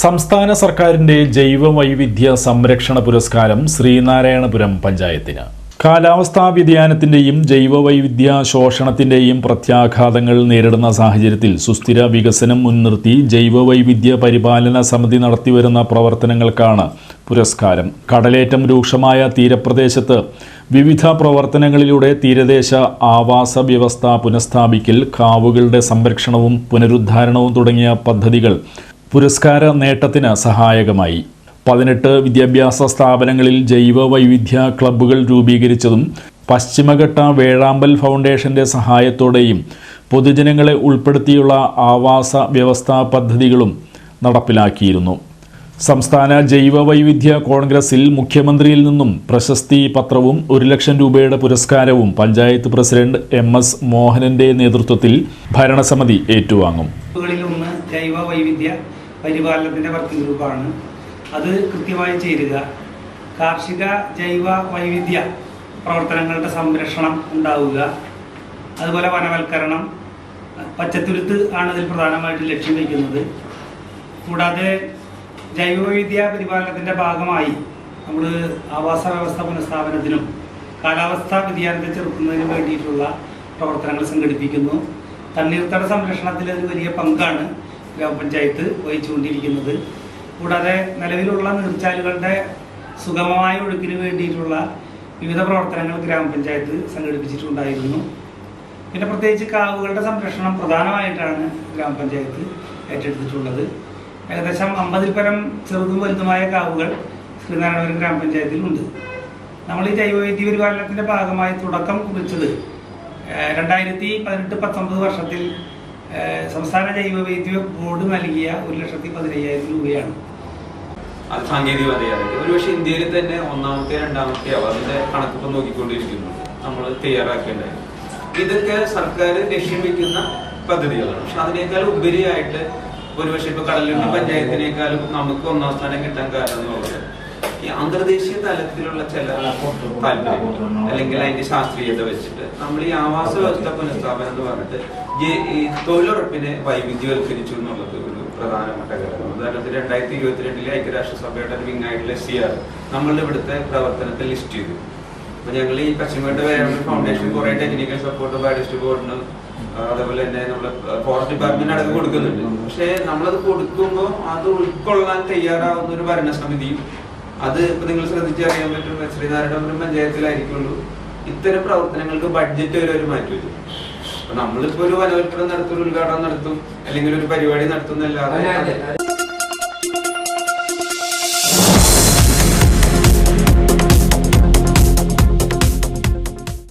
സംസ്ഥാന സർക്കാരിന്റെ ജൈവ വൈവിധ്യ സംരക്ഷണ പുരസ്കാരം ശ്രീനാരായണപുരം പഞ്ചായത്തിന്. കാലാവസ്ഥാ വ്യതിയാനത്തിന്റെയും ജൈവ വൈവിധ്യ ശോഷണത്തിന്റെയും പ്രത്യാഘാതങ്ങൾ നേരിടുന്ന സാഹചര്യത്തിൽ സുസ്ഥിര വികസനം മുൻനിർത്തി ജൈവ വൈവിധ്യ പരിപാലന സമിതി നടത്തിവരുന്ന പ്രവർത്തനങ്ങൾക്കാണ് പുരസ്കാരം. കടലേറ്റം രൂക്ഷമായ തീരപ്രദേശത്ത് വിവിധ പ്രവർത്തനങ്ങളിലൂടെ തീരദേശ ആവാസ വ്യവസ്ഥ പുനഃസ്ഥാപിക്കൽ, കാവുകളുടെ സംരക്ഷണവും പുനരുദ്ധാരണവും തുടങ്ങിയ പദ്ധതികൾ പുരസ്കാര നേട്ടത്തിന് സഹായകമായി. 18 വിദ്യാഭ്യാസ സ്ഥാപനങ്ങളിൽ ജൈവ വൈവിധ്യ ക്ലബ്ബുകൾ രൂപീകരിച്ചതും പശ്ചിമഘട്ട വേഴാമ്പൽ ഫൗണ്ടേഷന്റെ സഹായത്തോടെയും പൊതുജനങ്ങളെ ഉൾപ്പെടുത്തിയുള്ള ആവാസ വ്യവസ്ഥാ പദ്ധതികളും നടപ്പിലാക്കിയിരുന്നു. സംസ്ഥാന ജൈവ വൈവിധ്യ കോൺഗ്രസിൽ മുഖ്യമന്ത്രിയിൽ നിന്നും പ്രശസ്തി പത്രവും 1 ലക്ഷം രൂപയുടെ പുരസ്കാരവും പഞ്ചായത്ത് പ്രസിഡന്റ് MS മോഹനന്റെ നേതൃത്വത്തിൽ ഭരണസമിതി ഏറ്റുവാങ്ങും. ജൈവ വൈവിധ്യ പരിപാലനത്തിൻ്റെ വർക്കിംഗ് ഗ്രൂപ്പാണ്. അത് കൃത്യമായി ചേരുക, കാർഷിക ജൈവ വൈവിധ്യ പ്രവർത്തനങ്ങളുടെ സംരക്ഷണം ഉണ്ടാവുക, അതുപോലെ വനവൽക്കരണം, പച്ചത്തുരുത്ത് ആണ് ഇതിൽ പ്രധാനമായിട്ട് ലക്ഷ്യം വയ്ക്കുന്നത്. കൂടാതെ ജൈവ വൈവിധ്യ പരിപാലനത്തിൻ്റെ ഭാഗമായി നമ്മൾ ആവാസ വ്യവസ്ഥ പുനഃസ്ഥാപനത്തിനും കാലാവസ്ഥാ വ്യതിയാനത്തെ ചെറുക്കുന്നതിനും വേണ്ടിയിട്ടുള്ള പ്രവർത്തനങ്ങൾ സംഘടിപ്പിക്കുന്നു. തണ്ണീർത്തട സംരക്ഷണത്തിൽ ഒരു വലിയ പങ്കാണ് ഗ്രാമപഞ്ചായത്ത് വഹിച്ചുകൊണ്ടിരിക്കുന്നത്. കൂടാതെ നിലവിലുള്ള നീർച്ചാലുകളുടെ സുഗമമായ ഒഴുക്കിന് വേണ്ടിയിട്ടുള്ള വിവിധ പ്രവർത്തനങ്ങൾ ഗ്രാമപഞ്ചായത്ത് സംഘടിപ്പിച്ചിട്ടുണ്ടായിരുന്നു. പിന്നെ പ്രത്യേകിച്ച് കാവുകളുടെ സംരക്ഷണം പ്രധാനമായിട്ടാണ് ഗ്രാമപഞ്ചായത്ത് ഏറ്റെടുത്തിട്ടുള്ളത്. ഏകദേശം 50-ൽ പരം ചെറുതും വലുതുമായ കാവുകൾ ശ്രീനാരായണപുരം ഗ്രാമപഞ്ചായത്തിലുണ്ട്. നമ്മൾ ഈ ജൈവവൈവിധ്യ പരിപാലനത്തിൻ്റെ ഭാഗമായി തുടക്കം കുറിച്ചത് 2018-19 വർഷത്തിൽ സംസ്ഥാന ജൈവവൈവിധ്യ ബോർഡ് നൽകിയ 1,15,000 രൂപയാണ്. അത് സാങ്കേതികതയാണ്. ഒരുപക്ഷെ ഇന്ത്യയിൽ തന്നെ 1ാമത്തെ 2ാമത്തെ അതിന്റെ കണക്കിപ്പോൾ നോക്കിക്കൊണ്ടിരിക്കുന്നുണ്ട്. നമ്മൾ തയ്യാറാക്കേണ്ടത് ഇതൊക്കെ സർക്കാർ ലക്ഷ്യം വയ്ക്കുന്ന പദ്ധതികളാണ്. പക്ഷെ അതിനേക്കാൾ ഉപരിയായിട്ട് ഒരുപക്ഷെ ഇപ്പൊ കടലുണ്ടി പഞ്ചായത്തിനേക്കാളും നമുക്ക് 1ാം സ്ഥാനം കിട്ടാൻ കാരണം എന്നുള്ളത് ഈ അന്തർദേശീയ തലത്തിലുള്ള ചില താല്പര്യം അല്ലെങ്കിൽ അതിന്റെ ശാസ്ത്രീയത വെച്ചിട്ട് നമ്മൾ ഈ ആവാസ വ്യവസ്ഥ പുനഃസ്ഥാപനം എന്ന് പറഞ്ഞിട്ട് ഈ തൊഴിലുറപ്പിനെ വൈവിധ്യവൽക്കരിച്ചു എന്നുള്ളത് ഒരു പ്രധാനപ്പെട്ട ഘടകം. ഉദാഹരണത്തിന് 2022 ഐക്യരാഷ്ട്രസഭയുടെ ഒരു വിങ്ങായിട്ടുള്ള SCR നമ്മളുടെ ഇവിടുത്തെ പ്രവർത്തനത്തെ ലിസ്റ്റ് ചെയ്തു. അപ്പൊ ഞങ്ങൾ ഈ പശ്ചിമഘട്ട വേഴാമ്പൽ ഫൗണ്ടേഷൻ കുറെ ടെക്നിക്കൽ സപ്പോർട്ട് ബയോഡിവേഴ്സിറ്റി ബോർഡിന് അതേപോലെ തന്നെ നമ്മൾ ഫോറസ്റ്റ് ഡിപ്പാർട്ട്മെന്റ് അടക്കം കൊടുക്കുന്നുണ്ട്. പക്ഷെ നമ്മളത് കൊടുക്കുമ്പോൾ അത് ഉൾക്കൊള്ളാൻ തയ്യാറാവുന്ന ഒരു ഭരണസമിതിയും അത് ഇപ്പൊ നിങ്ങൾ ശ്രദ്ധിച്ചറിയാൻ പറ്റും ശ്രീനാരായണപുരം പഞ്ചായത്തിലായിരിക്കുള്ളൂ ഇത്തരം പ്രവർത്തനങ്ങൾക്ക് ബഡ്ജറ്റ് വരെ ഒരു മാറ്റി വരും. അപ്പൊ നമ്മളിപ്പോ ഒരു വനവൽക്കരണം നടത്തും, ഒരു ഉദ്ഘാടനം നടത്തും, അല്ലെങ്കിൽ ഒരു പരിപാടി നടത്തുന്നല്ലാതെ